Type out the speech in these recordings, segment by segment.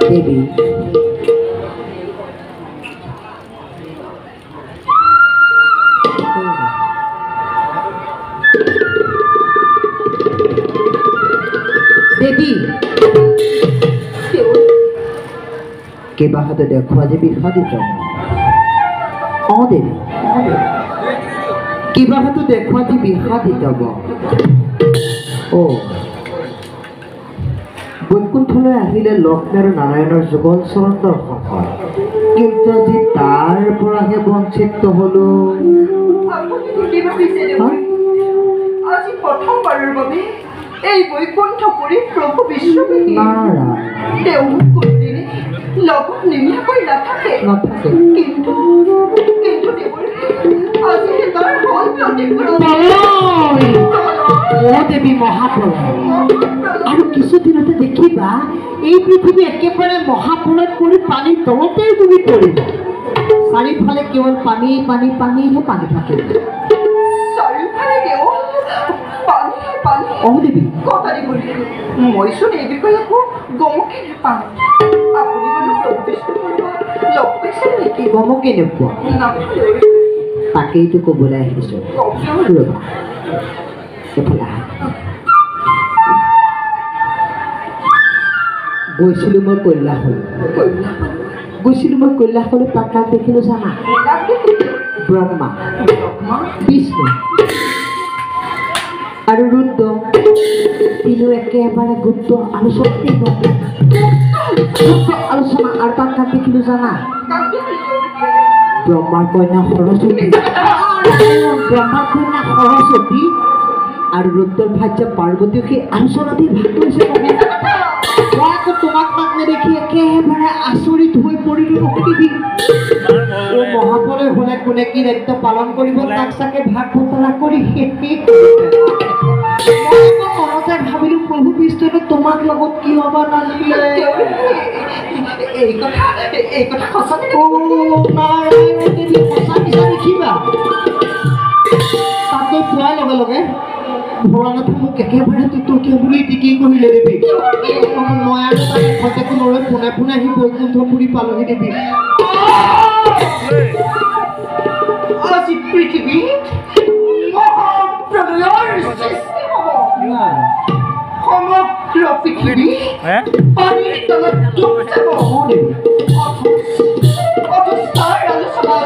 দেবী দেবী কিবা হাতে দেখুৱা যে বিষাদিত দেবী কিবা হাতে দেখুৱা যে বিষাদিত বৈকুণ্ঠলৈ আহিলে লক্ষ্মী আৰু নাৰায়ণৰ যুগল চৰণ দৰ্শন হয়, কিন্তু আজি তাৰ পৰাহে বঞ্চিত হলো। আজি প্ৰথমবাৰৰ বাবে এই বৈকুণ্ঠপুৰী প্ৰভু বিশ্ববিদ্যালয় লগত নিমিয়াকৈ নাথাকে, কিন্তু আজি তাৰ হল দেৱী মহাপ্ৰলয়। আৰু কিছুদিনতে দেখিবা এই পৃথিৱী একেবাৰে মহাপ্ৰলয়ত পৰি পানীৰ তলতেই তুমি পৰিব। চাৰিওফালে কেৱল পানী পানী পানীহে পানী থাকে। চাৰিওফালে কেৱল পানী দেৱী কটাৰী কৰি মইচোন এই বিষয়ে একো গমকে নাপাওঁ। আপুনি বাৰু লগ পাইছে নেকি? গমকে নোপোৱা? তাকেইতো ক'বলৈ আহিছোঁ। ৰ'বা এইফালে আহা। গৈছিলোঁ মই কৈলাশলৈ, তাত দেখিলোঁ জানা ব্ৰহ্মা, বিষ্ণু আৰু ৰুদ্ৰ তিনিও একেবাৰে গুপ্ত আলোচনা আৰু তাত দেখিলোঁ জানা ব্ৰহ্মাৰ কন্যা সৰস্বতী আৰু ৰুদ্ৰৰ ভাৰ্যা পাৰ্বতীও সেই আলোচনাতে ভাগ কৰিছে। মই আকৌ তোমাক তাক নেদেখি একেবাৰে আচৰিত হৈ পৰিলোঁ। মহাপ্ৰলয় হ'লে কোনে কি দায়িত্ব পালন কৰিব তাক চাগে ভাগ বতৰা কৰি মনতে ভাবিলোঁ প্ৰভু বিষ্ণুৱে তোমাক লগত কিয় বা নানিলে। এই কথা সঁচা দেখিবা তাত গৈ পোৱাৰ লগে লগে ভগৱানে মোক একেবাৰে তুতকীয়া বুলি টিকি কৰিলে দেৱী। মই আৰু তাক এখতে কোনোৰে পোনে পোনে আহি বৈকুণ্ঠপুৰী পালোহি দেৱী। আজি পৃথিৱীত মহাপ্ৰলয়ৰ সৃষ্টি হ'ব। সমগ্ৰ পৃথিৱী পানীৰ তলত ডুব যাব। অথচ তাৰ আলোচনা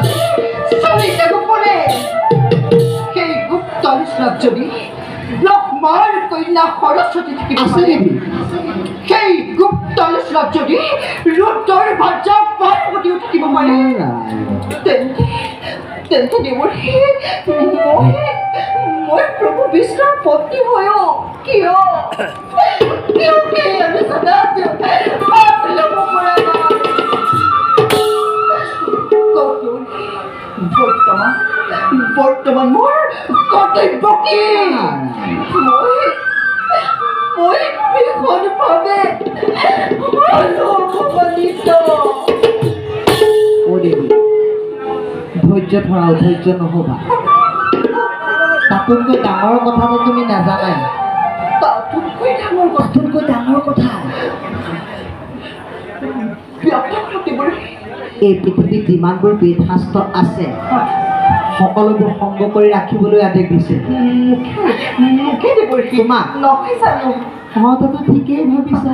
চলিছে গোপনে। সেই গুপ্ত আলোচনাত যদি ব্ৰহ্মাৰ কন্যা সৰস্বতী থাকিব পাৰে, সেই গুপ্ত আলোচনাত যদি ৰুদ্ৰৰ ভাৰ্যা পাৰ্বতীও থাকিব পাৰে, তেন্তে দেৱৰী মই প্ৰভু বিষ্ণুৰ পত্নী হৈও কিয় আলোচনাত ল'ব পৰা নাই? বৰ্তমান মোৰ কৰ্তব্য কি? মই ভীষণভাৱে অপমানিত। ধৈৰ্য ধৰা, অধৈৰ্য নহ'বা। তাতোতকৈ ডাঙৰ কথাটো তুমি নাজানাই। তাতোতকৈ ডাঙৰ কথা এই পৃথিৱীত যিমানবোৰ বেদ শাস্ত্ৰ আছে সকলোবোৰ সংগ কৰি ৰাখিবলৈ আদেশ দিছে তোমাক। তহঁতেতো ঠিকেই ভাবিছা।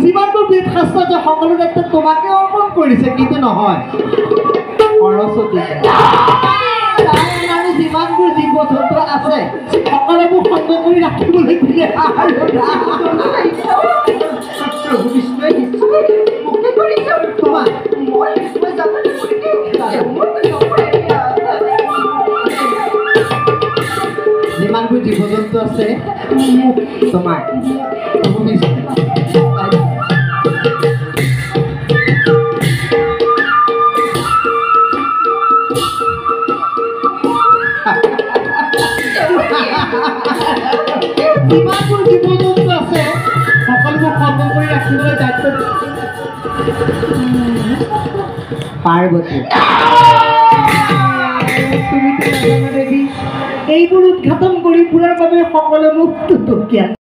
যিমানবোৰ বেদ শাস্ত্ৰ আছে সকলো দায়িত্ব তোমাকে অৰ্পণ কৰিছে, কিন্তু নহয় সৰস্বতী আৰু যিমানবোৰ জীৱ জন্তু আছে সকলোবোৰ সংগ কৰি ৰাখিবলৈ দিলে। প্ৰভু বিষ্ণুৱে নিশ্চয় মোকে কৰিছে আৰু তোমাক মই নিশ্চয় যাব যিমানবোৰ জীৱ জন্তু আছে তোমাৰ প্ৰভু বিষ্ণু যিমানবোৰ জীৱ জন্তু আছে সকলোবোৰ পাৰ্বতী তুমি তো নাজানা দেৱী এইবোৰ উদঘাটন কৰি ফুৰাৰ বাবে সকলোৱে মোক টুটুকিয়াত